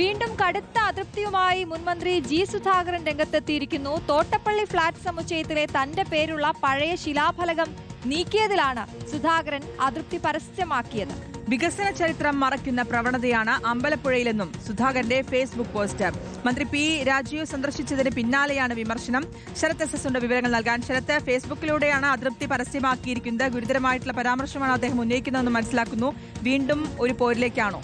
വീണ്ടും കടുത്ത അതൃപ്തിയുമായി മുൻമന്ത്രി ജി സുധാകരൻ രംഗത്തെത്തിയിരിക്കുന്നു. തോട്ടപ്പള്ളി ഫ്ളാറ്റ് സമുച്ചയത്തിലെ തന്റെ പേരുള്ള പഴയ ശിലാഫലകം നീക്കിയതിലാണ് സുധാകരൻ അതൃപ്തി പരസ്യമാക്കിയത്. വികസന ചരിത്രം മറയ്ക്കുന്ന പ്രവണതയാണ് അമ്പലപ്പുഴയിലെന്നും സുധാകരന്റെ ഫേസ്ബുക്ക് പോസ്റ്റ്. മന്ത്രി പി രാജീവ് സന്ദർശിച്ചതിന് പിന്നാലെയാണ് വിമർശനം. ശരത് എസ് ഉണ്ട് വിവരങ്ങൾ നൽകാൻ. ശരത്ത്, ഫേസ്ബുക്കിലൂടെയാണ് അതൃപ്തി പരസ്യമാക്കിയിരിക്കുന്നത്. ഗുരുതരമായിട്ടുള്ള പരാമർശമാണ് അദ്ദേഹം ഉന്നയിക്കുന്നതെന്ന് മനസ്സിലാക്കുന്നു. വീണ്ടും ഒരു പോരിലേക്കാണോ?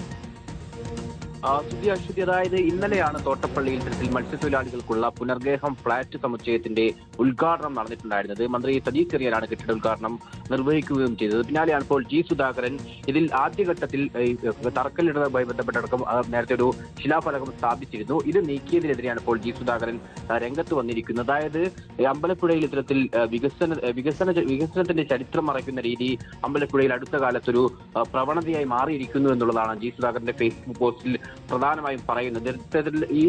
അശ്വതി, അതായത് ഇന്നലെയാണ് തോട്ടപ്പള്ളിയിൽ ഇത്തരത്തിൽ മത്സ്യത്തൊഴിലാളികൾക്കുള്ള പുനർഗേഹം ഫ്ളാറ്റ് സമുച്ചയത്തിന്റെ ഉദ്ഘാടനം നടന്നിട്ടുണ്ടായിരുന്നത്. മന്ത്രി സജീവ് ചെറിയാനാണ് കെട്ടിട ഉദ്ഘാടനം നിർവഹിക്കുകയും ചെയ്തത്. പിന്നാലെയാണ് ഇപ്പോൾ ജി സുധാകരൻ ഇതിൽ ആദ്യഘട്ടത്തിൽ തറക്കല്ലിടുന്നതുമായി ബന്ധപ്പെട്ടടക്കം നേരത്തെ ഒരു ശിലാഫലകം സ്ഥാപിച്ചിരുന്നു. ഇത് നീക്കിയതിനെതിരെയാണ് ഇപ്പോൾ ജി സുധാകരൻ രംഗത്ത് വന്നിരിക്കുന്നത്. അതായത് അമ്പലപ്പുഴയിൽ ഇത്തരത്തിൽ വികസനത്തിന്റെ ചരിത്രം മറയ്ക്കുന്ന രീതി അമ്പലപ്പുഴയിൽ അടുത്ത കാലത്തൊരു പ്രവണതയായി മാറിയിരിക്കുന്നു എന്നുള്ളതാണ് ജി സുധാകരന്റെ ഫേസ്ബുക്ക് പോസ്റ്റിൽ പ്രധാനമായും പറയുന്നത്. ഈ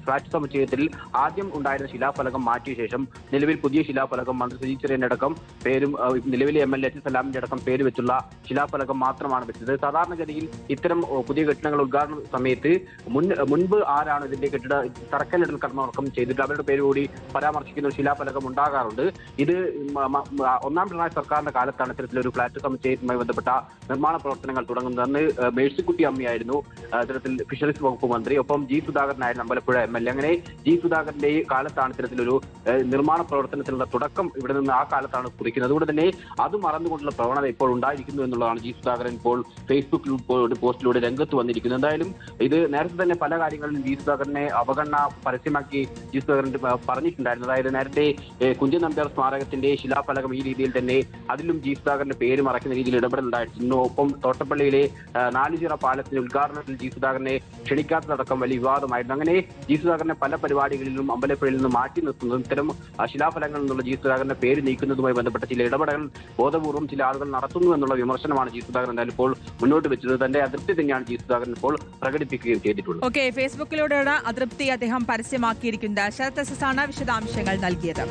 ഫ്ളാറ്റ് സമുച്ചയത്തിൽ ആദ്യം ഉണ്ടായിരുന്ന ശിലാഫലകം മാറ്റിയ ശേഷം നിലവിൽ പുതിയ ശിലാഫലകം മന്ത്രി സജീവ് ചെറിയാന്റെ അടക്കം പേരും നിലവിലെ MLA എച്ച് സലാമിന്റെ അടക്കം പേര് വെച്ചുള്ള ശിലാഫലകം മാത്രമാണ് വെച്ചത്. സാധാരണഗതിയിൽ ഇത്തരം പുതിയ കെട്ടിടങ്ങൾ ഉദ്ഘാടന സമയത്ത് മുൻപ് ആരാണ് ഇതിന്റെ തറക്കല്ലിടൽ കർമ്മം ചെയ്തിട്ട് അവരുടെ പേര് കൂടി പരാമർശിക്കുന്ന ഒരു ശിലാഫലകം ഉണ്ടാകാറുണ്ട്. ഇത് ഒന്നാം പിണറായി സർക്കാരിന്റെ കാലത്താണ് ഇത്തരത്തിലൊരു ഫ്ളാറ്റ് സമുച്ചയവുമായി ബന്ധപ്പെട്ട നിർമ്മാണ പ്രവർത്തനങ്ങൾ തുടങ്ങുന്നത്. അന്ന് മേഴ്സിക്കുട്ടി അമ്മയായിരുന്നു ഇത്തരത്തിൽ ഫിഷറീസ് വകുപ്പ് മന്ത്രി. ഒപ്പം ജി സുധാകരനായിരുന്നു അമ്പലപ്പുഴ MLA. അങ്ങനെ ജി സുധാകരന്റെ കാലത്താണ് ഇത്തരത്തിലൊരു നിർമ്മാണ പ്രവർത്തനത്തിനുള്ള തുടക്കം ഇവിടെ നിന്ന് ആ കാലത്താണ് കുറിക്കുന്നത്. അതുകൊണ്ട് തന്നെ അത് മറന്നുകൊണ്ടുള്ള പ്രവണത ഇപ്പോൾ ഉണ്ടായിരിക്കുന്നു എന്നുള്ളതാണ് ജി സുധാകരൻ ഇപ്പോൾ ഫേസ്ബുക്ക് പോസ്റ്റിലൂടെ രംഗത്ത് വന്നിരിക്കുന്നത്. എന്തായാലും ഇത് നേരത്തെ തന്നെ പല കാര്യങ്ങളിലും ജി സുധാകരനെ അവഗണന പരസ്യമാക്കി ജി സുധാകരൻ പറഞ്ഞിട്ടുണ്ടായിരുന്നു. അതായത് നേരത്തെ കുഞ്ചൻ നമ്പ്യാർ സ്മാരകത്തിന്റെ ശിലാഫലകം ഈ രീതിയിൽ തന്നെ അതിലും ജി സുധാകരന്റെ പേര് മറയ്ക്കുന്ന രീതിയിൽ ഇടപെടലുണ്ടായിരുന്നു. ഒപ്പം തോട്ടപ്പള്ളിയിലെ നാലുചിറ പാലത്തിന്റെ ഉദ്ഘാടനത്തിൽ ജി സുധാകരനെ ക്ഷണിക്കാത്തതടക്കം വലിയ വിവാദമായിരുന്നു. അങ്ങനെ ജി സുധാകരനെ പല പരിപാടികളിലും അമ്പലപ്പുഴയിൽ നിന്ന് മാറ്റി നിർത്തുന്നതും ഇത്തരം ശിലാഫലങ്ങളിൽ നിന്നുള്ള ജി സുധാകരന്റെ പേര് നീക്കുന്നതുമായി ബന്ധപ്പെട്ട ചില ഇടപെടലുകൾ ബോധപൂർവ്വം ചില ആളുകൾ നടത്തുന്നു എന്നുള്ള വിമർശനമാണ് ജി സുധാകരൻ എന്തായാലും ഇപ്പോൾ മുന്നോട്ട് വെച്ചത്. തന്റെ അതൃപ്തി തന്നെയാണ് ജി സുധാകരൻ ഇപ്പോൾ പ്രകടിപ്പിക്കുകയും ചെയ്തിട്ടുള്ളത്. ഓക്കെ, ഫേസ്ബുക്കിലൂടെയാണ് അതൃപ്തി അദ്ദേഹം പരസ്യമാക്കിയിരിക്കുന്നത്. ശരത് എസ് ആണ് വിശദാംശങ്ങൾ നൽകിയത്.